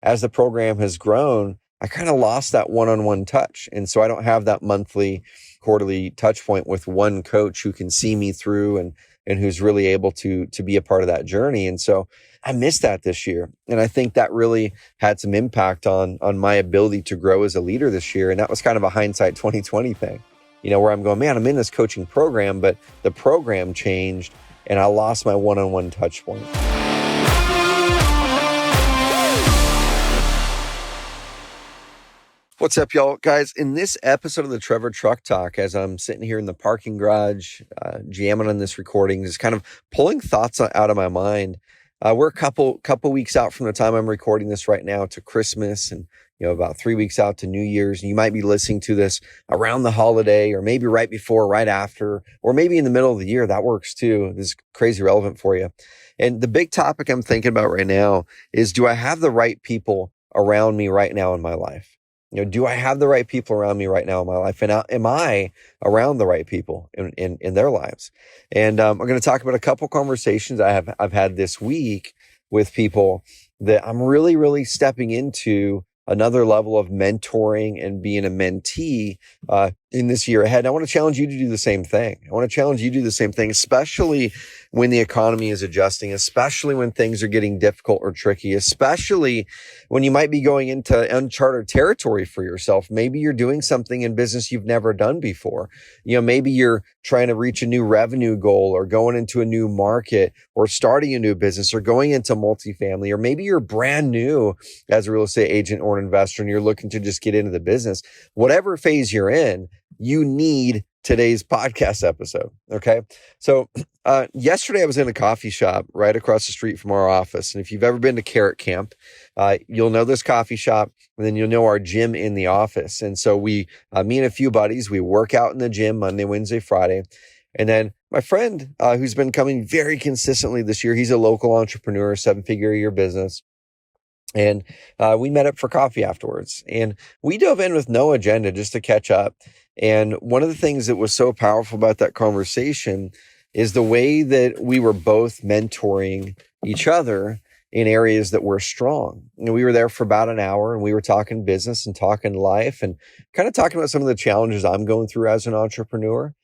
as the program has grown, I kind of lost that one-on-one touch. And so I don't have that monthly, quarterly touch point with one coach who can see me through and who's really able to be a part of that journey. And so I missed that this year. And I think that really had some impact on my ability to grow as a leader this year. And that was kind of a hindsight 2020 thing, where I'm going, man, I'm in this coaching program, but the program changed and I lost my one-on-one touch point. What's up, y'all? Guys, in this episode of the Trevor Truck Talk, as I'm sitting here in the parking garage, jamming on this recording, just kind of pulling thoughts out of my mind. We're a couple weeks out from the time I'm recording this right now to Christmas, and about 3 weeks out to New Year's. And you might be listening to this around the holiday, or maybe right before, right after, or maybe in the middle of the year. That works too. This is crazy relevant for you. And the big topic I'm thinking about right now is, do I have the right people around me right now in my life? Do I have the right people around me right now in my life? And am I around the right people in their lives? And I'm going to talk about a couple conversations I've had this week with people that I'm really, really stepping into another level of mentoring and being a mentee in this year ahead. And I want to challenge you to do the same thing. Especially when the economy is adjusting, especially when things are getting difficult or tricky, especially when you might be going into uncharted territory for yourself. Maybe you're doing something in business you've never done before. Maybe you're trying to reach a new revenue goal, or going into a new market, or starting a new business, or going into multifamily, or maybe you're brand new as a real estate agent or an investor and you're looking to just get into the business. Whatever phase you're in, you need today's podcast episode. Okay. So, yesterday I was in a coffee shop right across the street from our office. And if you've ever been to Carrot Camp, you'll know this coffee shop, and then you'll know our gym in the office. And so me and a few buddies, we work out in the gym Monday, Wednesday, Friday. And then my friend, who's been coming very consistently this year, he's a local entrepreneur, 7-figure a year business. And we met up for coffee afterwards, and we dove in with no agenda, just to catch up. And one of the things that was so powerful about that conversation is the way that we were both mentoring each other in areas that were strong. We were there for about an hour, and we were talking business and talking life and kind of talking about some of the challenges I'm going through as an entrepreneur.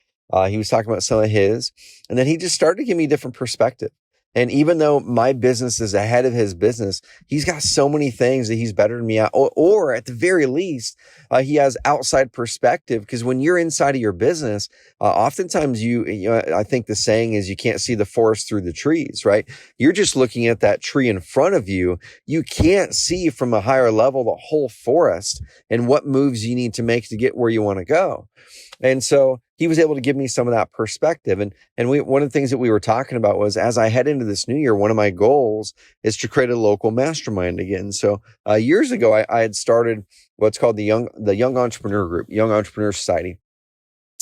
He was talking about some of his, and then he just started to give me a different perspective. And even though my business is ahead of his business, he's got so many things that he's better than me at, or at the very least, he has outside perspective. Because when you're inside of your business, oftentimes I think the saying is, you can't see the forest through the trees, right? You're just looking at that tree in front of you. You can't see from a higher level the whole forest and what moves you need to make to get where you want to go. And so he was able to give me some of that perspective. And one of the things that we were talking about was, as I head into this new year, one of my goals is to create a local mastermind again. So years ago, I had started what's called the Young Entrepreneur Group, Young Entrepreneur Society.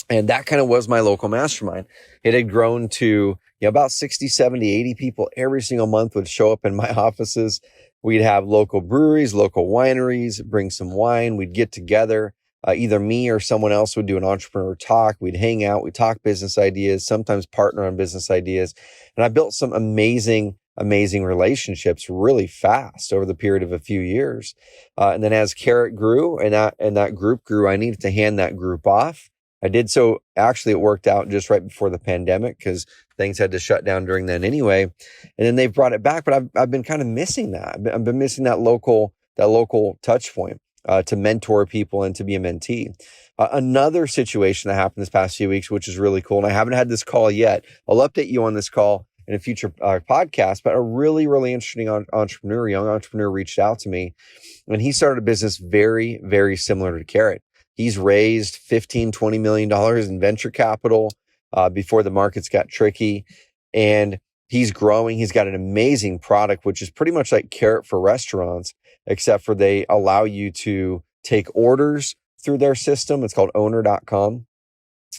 And that kind of was my local mastermind. It had grown to about 60, 70, 80 people every single month would show up in my offices. We'd have local breweries, local wineries, bring some wine. We'd get together. Either me or someone else would do an entrepreneur talk. We'd hang out. We'd talk business ideas, sometimes partner on business ideas. And I built some amazing relationships really fast over the period of a few years. And then as Carrot grew and that group grew, I needed to hand that group off. I did so. Actually, it worked out just right before the pandemic, because things had to shut down during then anyway. And then they've brought it back, but I've been kind of missing that. I've been missing that local touch point. To mentor people and to be a mentee. Another situation that happened this past few weeks, which is really cool, and I haven't had this call yet. I'll update you on this call in a future podcast, but a really, really interesting young entrepreneur reached out to me, and he started a business very, very similar to Carrot. He's raised $15-20 million in venture capital before the markets got tricky, and he's growing. He's got an amazing product, which is pretty much like Carrot for restaurants, except for they allow you to take orders through their system. It's called owner.com.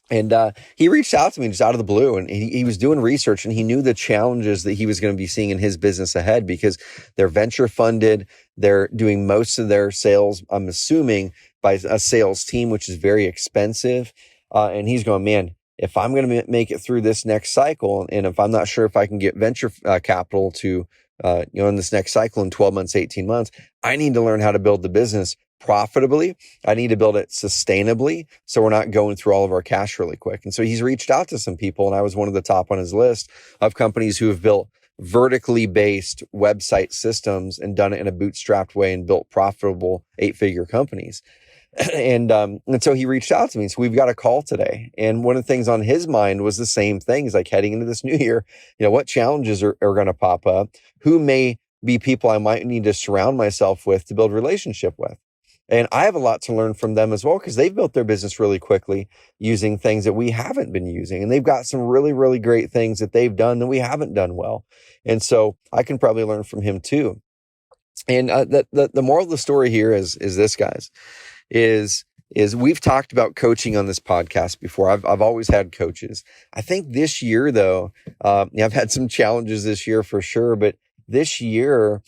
And he reached out to me just out of the blue, and he was doing research, and he knew the challenges that he was going to be seeing in his business ahead, because they're venture funded. They're doing most of their sales, I'm assuming, by a sales team, which is very expensive. And he's going, man, if I'm going to make it through this next cycle, and if I'm not sure if I can get venture capital to in this next cycle in 12 months, 18 months, I need to learn how to build the business profitably. I need to build it sustainably so we're not going through all of our cash really quick. And so he's reached out to some people, and I was one of the top on his list of companies who have built vertically based website systems and done it in a bootstrapped way and built profitable 8-figure companies. And so he reached out to me. So we've got a call today. And one of the things on his mind was the same thing. He's like, heading into this new year, what challenges are going to pop up? Who may be people I might need to surround myself with to build relationship with? And I have a lot to learn from them as well, because they've built their business really quickly using things that we haven't been using. And they've got some really, really great things that they've done that we haven't done well. And so I can probably learn from him too. And the moral of the story here is this, guys, is we've talked about coaching on this podcast before. I've always had coaches. I think this year though, I've had some challenges this year for sure, but this year,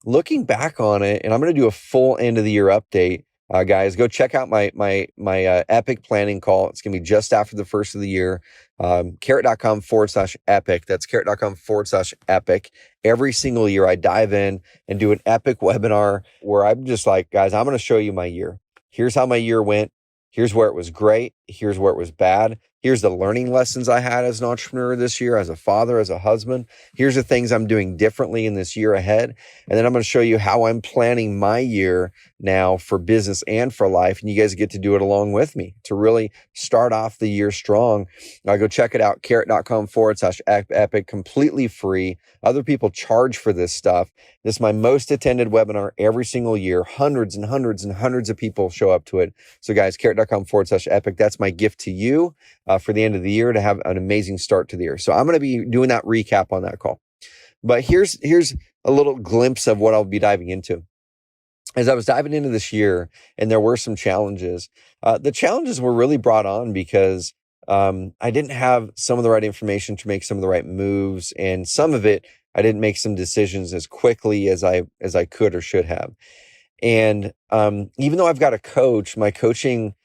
looking back on it, and I'm going to do a full end of the year update, guys, go check out my epic planning call. It's going to be just after the first of the year. Carrot.com/epic. That's carrot.com/epic. Every single year I dive in and do an epic webinar where I'm just like, guys, I'm going to show you my year. Here's how my year went. Here's where it was great. Here's where it was bad. Here's the learning lessons I had as an entrepreneur this year, as a father, as a husband. Here's the things I'm doing differently in this year ahead. And then I'm going to show you how I'm planning my year now for business and for life. And you guys get to do it along with me to really start off the year strong. Now go check it out, carrot.com/epic, completely free. Other people charge for this stuff. This is my most attended webinar every single year. Hundreds and hundreds and hundreds of people show up to it. So guys, carrot.com/epic. That's my gift to you for the end of the year, to have an amazing start to the year. So I'm going to be doing that recap on that call. But here's a little glimpse of what I'll be diving into. As I was diving into this year, and there were some challenges, the challenges were really brought on because I didn't have some of the right information to make some of the right moves. And some of it, I didn't make some decisions as quickly as I could or should have. And even though I've got a coach, my coaching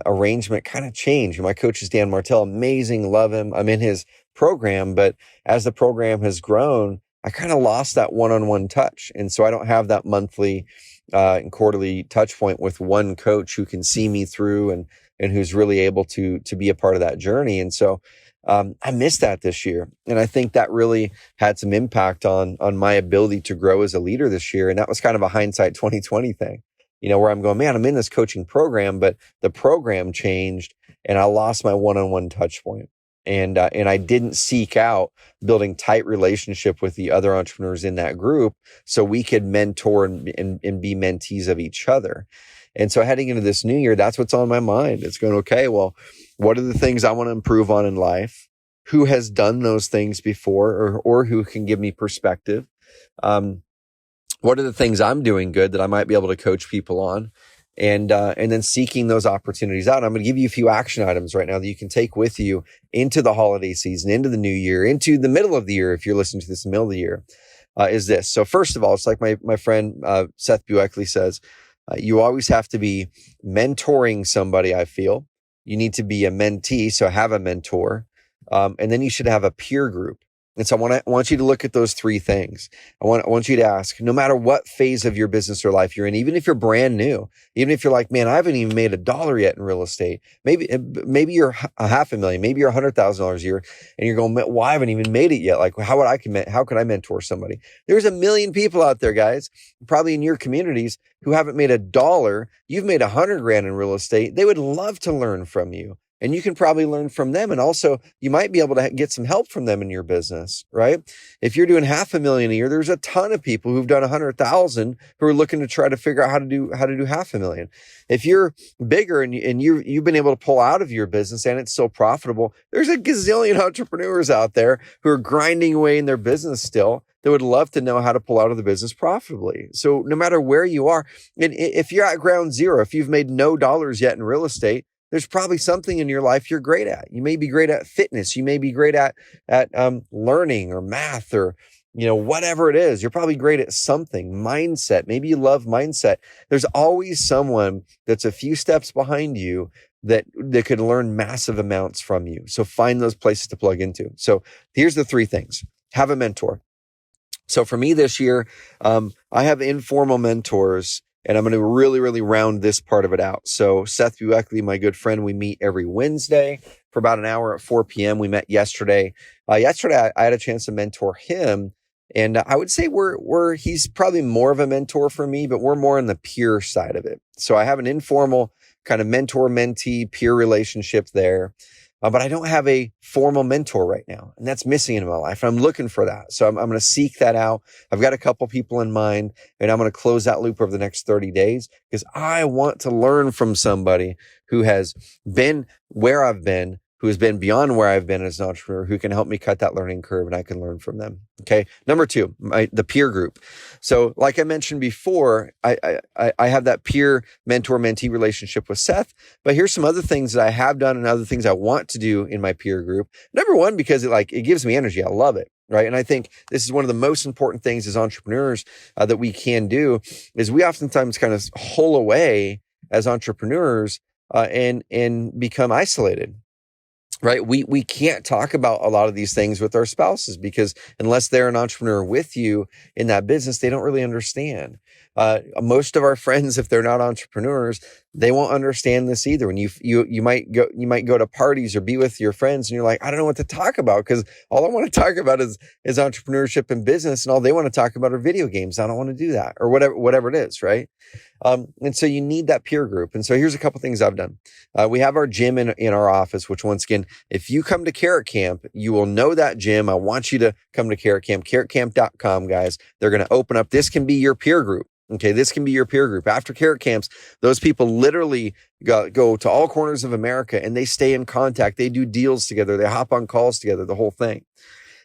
arrangement kind of changed. My coach is Dan Martell, amazing, love him. I'm in his program, but as the program has grown, I kind of lost that one-on-one touch. And so I don't have that monthly and quarterly touch point with one coach who can see me through and who's really able to be a part of that journey. And so I missed that this year. And I think that really had some impact on my ability to grow as a leader this year. And that was kind of a hindsight 2020 thing, where I'm going, man, I'm in this coaching program, but the program changed and I lost my one-on-one touch point. And I didn't seek out building tight relationship with the other entrepreneurs in that group so we could mentor and be mentees of each other. And so heading into this new year, that's what's on my mind. It's going, okay, well, what are the things I want to improve on in life? Who has done those things before or who can give me perspective? What are the things I'm doing good that I might be able to coach people on? And then seeking those opportunities out. I'm going to give you a few action items right now that you can take with you into the holiday season, into the new year, into the middle of the year. If you're listening to this in the middle of the year, is this. So first of all, it's like my friend Seth Bueckley says, you always have to be mentoring somebody. I feel you need to be a mentee. So have a mentor. And then you should have a peer group. And so I want you to look at those three things. I want you to ask, no matter what phase of your business or life you're in, even if you're brand new, even if you're like, man, I haven't even made $1 yet in real estate. Maybe you're $500,000, maybe you're $100,000 a year, and you're going, well, I haven't even made it yet. Like, how could I mentor somebody? There's 1 million people out there, guys, probably in your communities who haven't made $1. You've made $100,000 in real estate. They would love to learn from you. And you can probably learn from them. And also you might be able to get some help from them in your business, right? If you're doing $500,000 a year, there's a ton of people who've done 100,000 who are looking to try to figure out how to do $500,000. If you're bigger and you've been able to pull out of your business and it's still profitable, there's a gazillion entrepreneurs out there who are grinding away in their business still that would love to know how to pull out of the business profitably. So no matter where you are, and if you're at ground zero, if you've made no dollars yet in real estate, there's probably something in your life you're great at. You may be great at fitness. You may be great at learning or math or, whatever it is. You're probably great at something, mindset. Maybe you love mindset. There's always someone that's a few steps behind you that could learn massive amounts from you. So find those places to plug into. So here's the three things. Have a mentor. So for me this year, I have informal mentors, and I'm going to really, really round this part of it out. So Seth Bueckley, my good friend, we meet every Wednesday for about an hour at 4 p.m. We met yesterday. Yesterday, I had a chance to mentor him. And I would say he's probably more of a mentor for me, but we're more on the peer side of it. So I have an informal kind of mentor-mentee peer relationship there. But I don't have a formal mentor right now, and that's missing in my life. I'm looking for that. So I'm going to seek that out. I've got a couple people in mind, and I'm going to close that loop over the next 30 days because I want to learn from somebody who has been where I've been, who has been beyond where I've been as an entrepreneur, who can help me cut that learning curve, and I can learn from them. Okay. Number two, the peer group. So like I mentioned before, I have that peer mentor-mentee relationship with Seth, but here's some other things that I have done and other things I want to do in my peer group. Number one, because it gives me energy. I love it. Right. And I think this is one of the most important things as entrepreneurs that we can do is we oftentimes kind of hole away as entrepreneurs and become isolated. Right. We can't talk about a lot of these things with our spouses because unless they're an entrepreneur with you in that business, they don't really understand. Most of our friends, if they're not entrepreneurs, they won't understand this either. When you might go to parties or be with your friends and you're like, I don't know what to talk about because all I want to talk about is entrepreneurship and business. And all they want to talk about are video games. I don't want to do that or whatever it is. Right. And so you need that peer group. And so here's a couple things I've done. We have our gym in our office, which once again, if you come to Carrot Camp, you will know that gym. I want you to come to Carrot Camp, carrotcamp.com, guys. They're going to open up. This can be your peer group. Okay. This can be your peer group. After Carrot Camps, those people literally go to all corners of America and they stay in contact. They do deals together. They hop on calls together, the whole thing.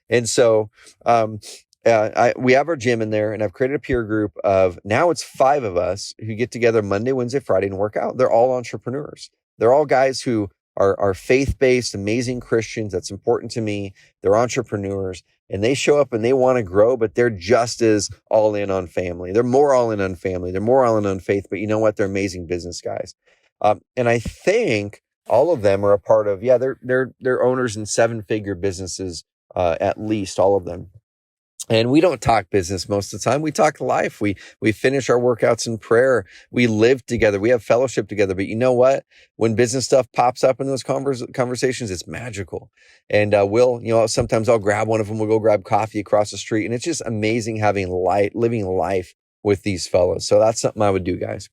And so, we have our gym in there, and I've created a peer group of now it's 5 of us who get together Monday, Wednesday, Friday and work out. They're all entrepreneurs. They're all guys who are faith-based, amazing Christians. That's important to me. They're entrepreneurs and they show up and they want to grow, but they're just as all in on family. They're more all in on family. They're more all in on faith, but you know what? They're amazing business guys. And I think all of them are a part of, they're owners in 7-figure businesses, at least all of them. And we don't talk business most of the time. We talk life. We finish our workouts in prayer. We live together. We have fellowship together. But you know what? When business stuff pops up in those conversations, it's magical. And sometimes I'll grab one of them. We'll go grab coffee across the street. And it's just amazing living life with these fellows. So that's something I would do, guys.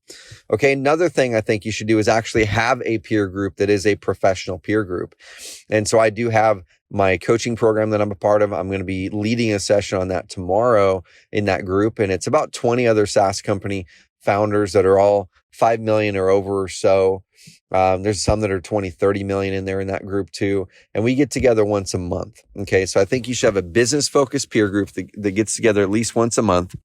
Okay. Another thing I think you should do is actually have a peer group that is a professional peer group. And so I do have my coaching program that I'm a part of. I'm going to be leading a session on that tomorrow in that group. And it's about 20 other SaaS company founders that are all 5 million or over or so. There's some that are 20, 30 million in there in that group too. And we get together once a month. Okay. So I think you should have a business focused peer group that gets together at least once a month.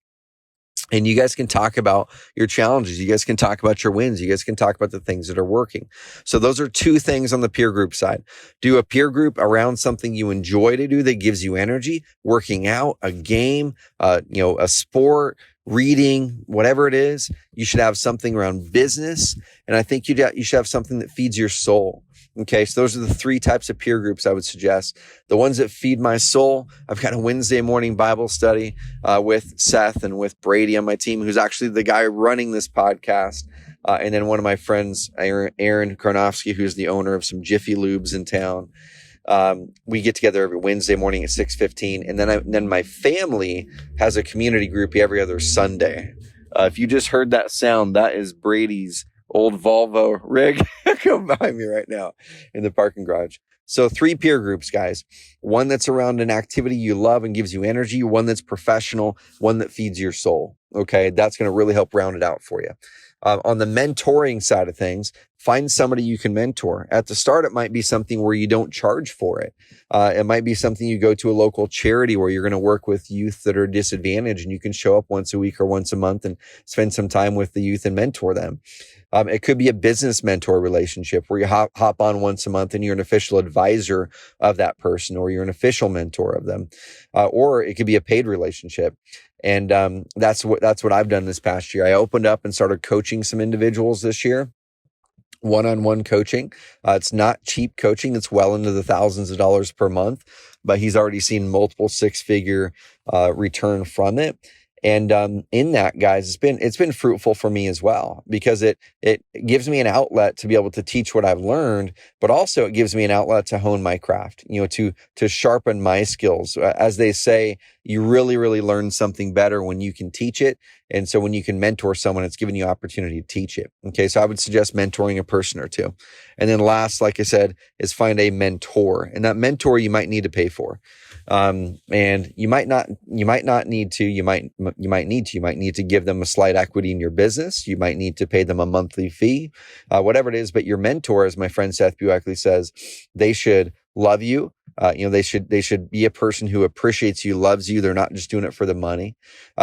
And you guys can talk about your challenges. You guys can talk about your wins. You guys can talk about the things that are working. So those are 2 things on the peer group side. Do a peer group around something you enjoy to do that gives you energy, working out, a game, a sport, reading, whatever it is. You should have something around business. And I think you should have something that feeds your soul. Okay, so those are the 3 types of peer groups I would suggest. The ones that feed my soul, I've got a Wednesday morning Bible study with Seth and with Brady on my team, who's actually the guy running this podcast. And then one of my friends, Aaron Karnofsky, who's the owner of some Jiffy Lubes in town. We get together every Wednesday morning at 6:15. And then my family has a community group every other Sunday. If you just heard that sound, that is Brady's old Volvo rig come behind me right now in the parking garage. So 3 peer groups, guys. One that's around an activity you love and gives you energy. One that's professional. One that feeds your soul. Okay. That's going to really help round it out for you. On the mentoring side of things, find somebody you can mentor. At the start, it might be something where you don't charge for it. It might be something you go to a local charity where you're going to work with youth that are disadvantaged and you can show up once a week or once a month and spend some time with the youth and mentor them. It could be a business mentor relationship where you hop on once a month and you're an official advisor of that person or you're an official mentor of them. Or it could be a paid relationship. And that's what I've done this past year. I opened up and started coaching some individuals this year. one-on-one coaching. It's not cheap coaching. It's well into the thousands of dollars per month, but he's already seen multiple six-figure return from it. And in that, guys, it's been fruitful for me as well, because it gives me an outlet to be able to teach what I've learned, but also it gives me an outlet to hone my craft, to sharpen my skills. As they say, you really, really learn something better when you can teach it. And so when you can mentor someone, it's giving you opportunity to teach it. Okay. So I would suggest mentoring a person or two. And then last, like I said, is find a mentor, and that mentor you might need to pay for. And you might not need to, you might need to give them a slight equity in your business. You might need to pay them a monthly fee, whatever it is. But your mentor, as my friend Seth Bueckley says, they should love you. They should be a person who appreciates you, loves you. They're not just doing it for the money.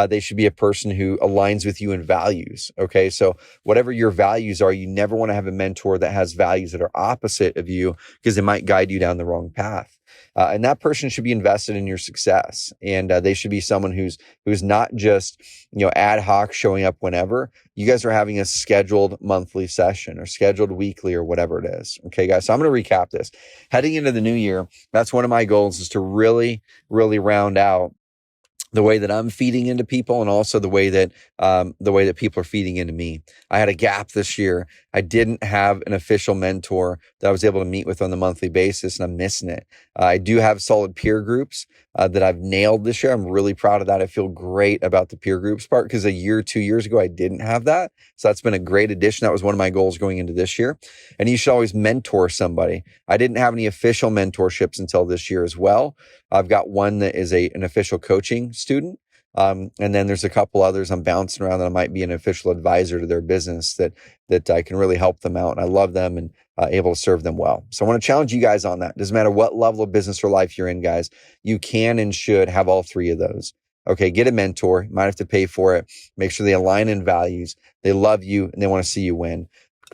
They should be a person who aligns with you in values. Okay. So whatever your values are, you never want to have a mentor that has values that are opposite of you, because they might guide you down the wrong path. And that person should be invested in your success. And they should be someone who's not just, ad hoc showing up whenever. You guys are having a scheduled monthly session or scheduled weekly or whatever it is. Okay, guys. So I'm going to recap this. Heading into the new year, that's one of my goals, is to really, really round out the way that I'm feeding into people, and also the way that people are feeding into me. I had a gap this year. I didn't have an official mentor that I was able to meet with on a monthly basis, and I'm missing it. I do have solid peer groups that I've nailed this year. I'm really proud of that. I feel great about the peer groups part, because 2 years ago, I didn't have that. So that's been a great addition. That was one of my goals going into this year. And you should always mentor somebody. I didn't have any official mentorships until this year as well. I've got one that is an official coaching student. And then there's a couple others I'm bouncing around that I might be an official advisor to their business that I can really help them out. And I love them and able to serve them well. So I want to challenge you guys on that. Doesn't matter what level of business or life you're in, guys, you can and should have all three of those. Okay. Get a mentor. You might have to pay for it. Make sure they align in values. They love you and they want to see you win.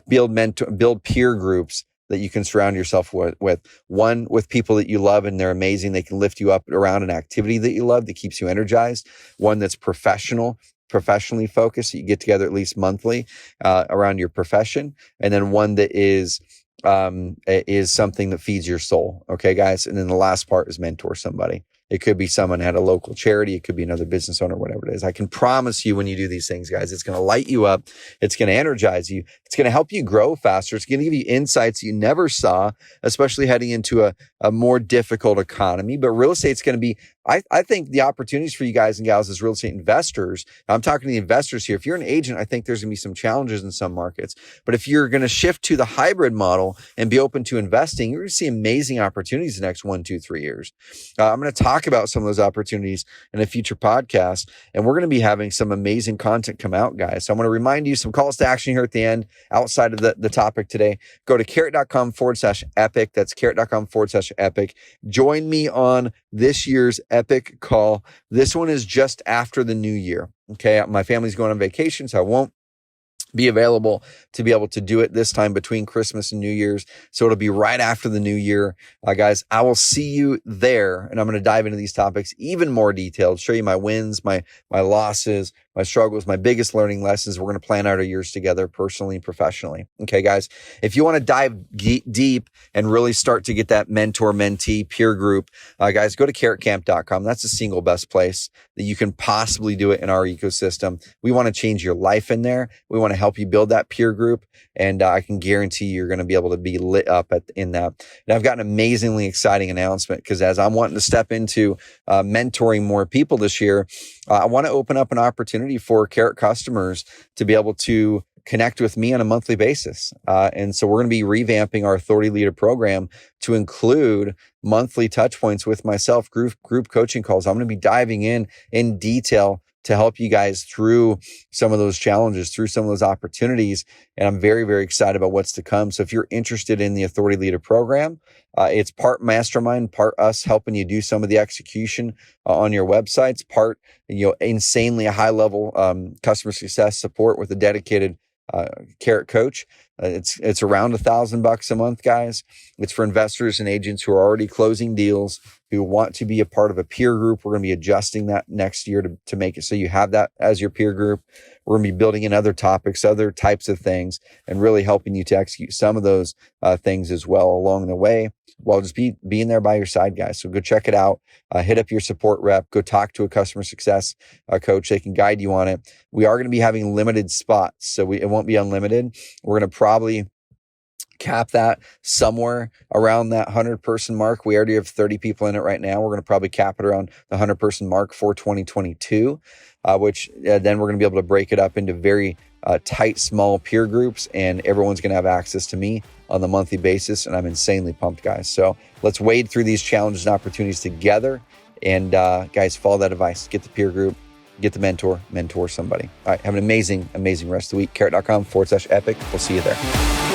Build peer groups that you can surround yourself with people that you love and they're amazing. They can lift you up around an activity that you love that keeps you energized. One that's professionally focused. So you get together at least monthly around your profession. And then one that is something that feeds your soul. Okay, guys. And then the last part is mentor somebody. It could be someone at a local charity. It could be another business owner, whatever it is. I can promise you, when you do these things, guys, it's going to light you up. It's going to energize you. It's going to help you grow faster. It's going to give you insights you never saw, especially heading into a more difficult economy. But real estate's going to be, I think the opportunities for you guys and gals as real estate investors, I'm talking to the investors here. If you're an agent, I think there's going to be some challenges in some markets. But if you're going to shift to the hybrid model and be open to investing, you're going to see amazing opportunities the next 1, 2, 3 years. I'm going to talk about some of those opportunities in a future podcast, and we're going to be having some amazing content come out, guys. So I'm going to remind you some calls to action here at the end outside of the topic today. Go to carrot.com/epic. That's carrot.com/epic. Join me on this year's epic call. This one is just after the new year. Okay. My family's going on vacation, so I won't be available to be able to do it this time between Christmas and New Year's. So it'll be right after the new year. Guys, I will see you there, and I'm going to dive into these topics even more detailed, show you my wins, my losses, my struggles, my biggest learning lessons. We're going to plan out our years together personally and professionally. Okay, guys, if you want to dive deep and really start to get that mentor-mentee peer group, guys, go to carrotcamp.com. That's the single best place that you can possibly do it in our ecosystem. We want to change your life in there. We want to help you build that peer group. And I can guarantee you're going to be able to be lit up in that. And I've got an amazingly exciting announcement, because as I'm wanting to step into mentoring more people this year, I want to open up an opportunity for Carrot customers to be able to connect with me on a monthly basis. And so we're going to be revamping our Authority Leader program to include monthly touch points with myself, group coaching calls. I'm going to be diving in detail to help you guys through some of those challenges, through some of those opportunities. And I'm very, very excited about what's to come. So if you're interested in the Authority Leader program, it's part mastermind, part us helping you do some of the execution on your websites, part, insanely high level customer success support with a dedicated Carrot coach. It's around $1,000 a month, guys. It's for investors and agents who are already closing deals, who want to be a part of a peer group. We're going to be adjusting that next year to make it so you have that as your peer group. We're going to be building in other topics, other types of things, and really helping you to execute some of those things as well along the way, while just being there by your side, guys. So go check it out. Hit up your support rep. Go talk to a customer success coach. They can guide you on it. We are going to be having limited spots, so it won't be unlimited. We're going to probably cap that somewhere around that 100-person mark. We already have 30 people in it right now. We're going to probably cap it around the 100-person mark for 2022, which then we're going to be able to break it up into very tight, small peer groups, and everyone's going to have access to me on the monthly basis. And I'm insanely pumped, guys. So let's wade through these challenges and opportunities together. And guys, follow that advice. Get the peer group, get the mentor somebody. All right. Have an amazing, amazing rest of the week. Carrot.com/epic. We'll see you there.